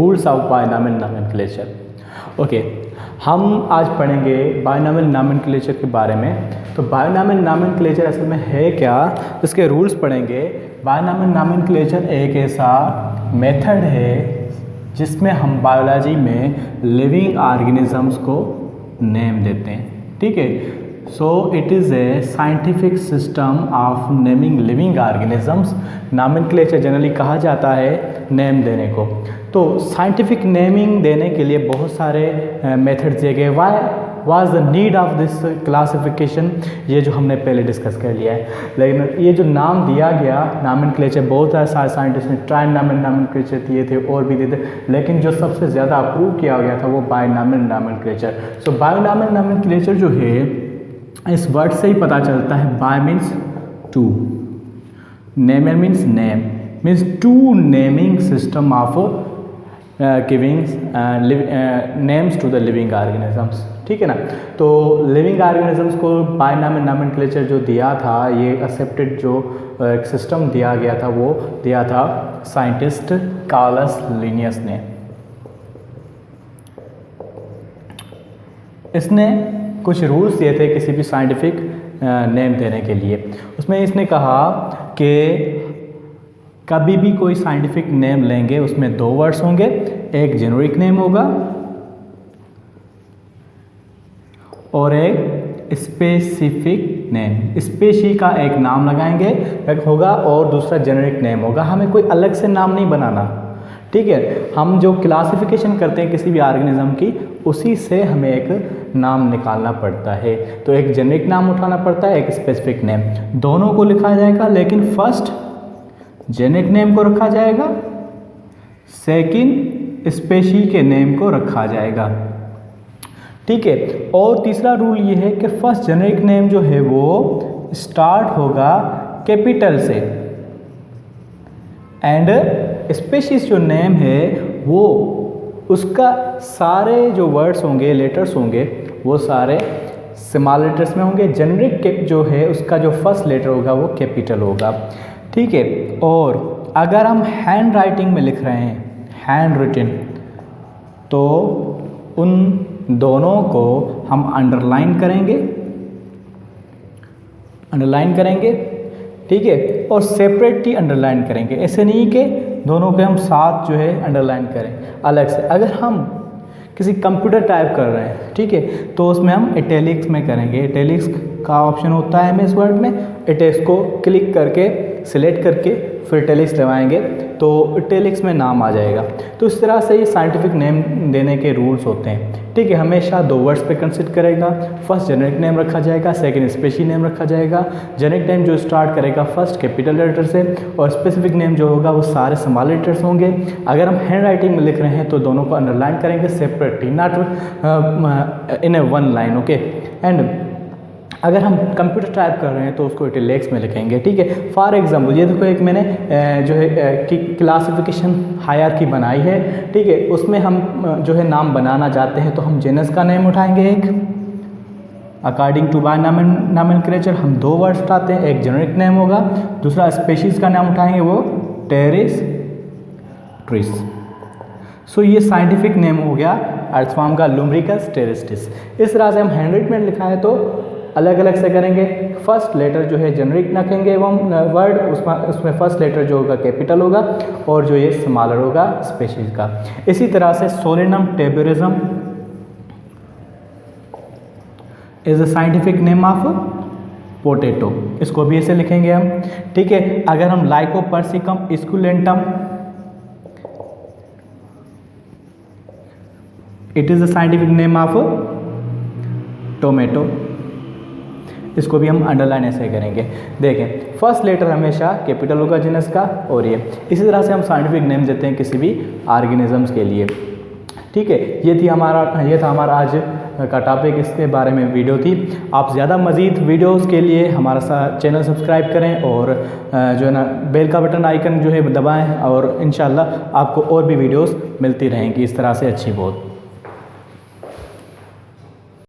Rules of binomial nomenclature. Okay, हम आज पढ़ेंगे बायनॉमियल नॉमेनक्लेचर के बारे में। तो बायनॉमियल नॉमेनक्लेचर असल में है क्या, इसके रूल्स पढ़ेंगे। बायनॉमियल नॉमेनक्लेचर एक ऐसा मेथड है जिसमें हम बायोलॉजी में लिविंग ऑर्गेनिजम्स को नेम देते हैं। ठीक है, so it is a scientific system of naming living organisms. Nomenclature generally कहा जाता है नेम देने को। तो साइंटिफिक नेमिंग देने के लिए बहुत सारे मेथड्स दिए गए। Why was the need of this classification, ये जो हमने पहले डिस्कस कर लिया है। लेकिन ये जो नाम दिया गया नॉमेनक्लेचर, बहुत सारे साइंटिस्ट ने ट्राइनॉमियल नॉमेनक्लेचर दिए थे और भी दिए थे, लेकिन जो सबसे ज़्यादा अप्रूव किया गया था वो binomial nomenclature. So binomial nomenclature जो है, इस वर्ड से ही पता चलता है। Bi means two, namer means name, means two naming system of giving names to the living organisms. ठीक है ना। तो लिविंग ऑर्गेनिजम्स को बायनॉमियल नॉमेनक्लेचर जो दिया था, ये एक्सेप्टेड जो एक सिस्टम दिया गया था, वो दिया था साइंटिस्ट कार्लस लिनियस ने। इसने कुछ रूल्स दिए थे किसी भी साइंटिफिक नेम देने के लिए। उसमें इसने कहा कि कभी भी कोई साइंटिफिक नेम लेंगे उसमें दो वर्ड्स होंगे, एक जेनेरिक नेम होगा और एक स्पेसिफिक नेम। स्पेशी का एक नाम लगाएंगे एक होगा और दूसरा जेनेरिक नेम होगा। हमें कोई अलग से नाम नहीं बनाना। ठीक है, हम जो क्लासिफिकेशन करते हैं किसी भी ऑर्गेनिज्म की, उसी से हमें एक नाम निकालना पड़ता है। तो एक जेनेरिक नाम उठाना पड़ता है, एक स्पेसिफिक नेम, दोनों को लिखा जाएगा। लेकिन फर्स्ट जेनेरिक नेम को रखा जाएगा, सेकंड स्पेशी के नेम को रखा जाएगा। ठीक है, और तीसरा रूल ये है कि फर्स्ट जेनेरिक नेम जो है वो स्टार्ट होगा कैपिटल से, एंड स्पेशीज जो नेम है वो उसका सारे जो वर्ड्स होंगे, लेटर्स होंगे, वो सारे स्मॉल लेटर्स में होंगे। जेनेरिक जो है उसका जो फर्स्ट लेटर होगा वो कैपिटल होगा। ठीक है, और अगर हम हैंड राइटिंग में लिख रहे हैं, हैंड रिटन, तो उन दोनों को हम अंडरलाइन करेंगे। ठीक है, और सेपरेटली अंडरलाइन करेंगे। ऐसे नहीं कि दोनों के हम साथ जो है अंडरलाइन करें अलग से। अगर हम किसी कंप्यूटर टाइप कर रहे हैं, ठीक है, तो उसमें हम इटैलिक्स में करेंगे। इटैलिक्स का ऑप्शन होता है एमएस वर्ड में। इटैलिक्स को क्लिक करके सिलेक्ट करके फिर इटैलिक्स लगाएंगे तो इटैलिक्स में नाम आ जाएगा। तो इस तरह से ही साइंटिफिक नेम देने के रूल्स होते हैं। ठीक है, हमेशा दो वर्ड्स पे कंसिडर करेगा। फर्स्ट जेनेरिक नेम रखा जाएगा, सेकंड स्पेशी नेम रखा जाएगा। जेनेरिक नेम जो स्टार्ट करेगा फर्स्ट कैपिटल लेटर से, और स्पेसिफिक नेम जो होगा वो सारे स्मॉल लेटर्स होंगे। अगर हम हैंड राइटिंग में लिख रहे हैं तो दोनों को अंडरलाइन करेंगे separately, not in A one line. Okay, and अगर हम कंप्यूटर टाइप कर रहे हैं तो उसको इटैलिक्स में लिखेंगे। ठीक है, फॉर एग्जांपल ये देखो, एक मैंने जो है क्लासिफिकेशन हायरार्की बनाई है। ठीक है, उसमें हम जो है नाम बनाना चाहते हैं तो हम जेनस का नेम उठाएंगे एक। अकॉर्डिंग टू बायनॉमियल नॉमेनक्लेचर हम दो वर्ड्स उठाते हैं, एक जेनेरिक नेम होगा, दूसरा स्पेशीज का नाम उठाएंगे, वो टेरिस ट्रिस। सो ये साइंटिफिक नेम हो गया अर्थवर्म का, लुम्ब्रिकस टेरिस्टिस। इस तरह से हम हैंडराइट में लिखा है तो अलग अलग से करेंगे। फर्स्ट लेटर जो है जेनेरिक रखेंगे एवं वर्ड, उसमें फर्स्ट लेटर जो होगा कैपिटल होगा और जो ये स्मॉलर होगा स्पेशीज का। इसी तरह से solanum tuberosum is a scientific name of potato, इसको भी ऐसे लिखेंगे हम। ठीक है, अगर हम lycopersicum esculentum, it is a scientific name of tomato, इसको भी हम अंडरलाइन ऐसे करेंगे। देखें, फर्स्ट लेटर हमेशा कैपिटल होगा जीनस का, और ये इसी तरह से हम साइंटिफिक नेम देते हैं किसी भी ऑर्गेनिजम्स के लिए। ठीक है, ये था हमारा आज का टॉपिक, इसके बारे में वीडियो थी। आप ज़्यादा मज़ीद वीडियोस के लिए हमारा चैनल सब्सक्राइब करें और जो है ना बेल का बटन आइकन जो है दबाएं, और इंशाल्लाह आपको और भी वीडियोस मिलती रहेंगी इस तरह से अच्छी बहुत।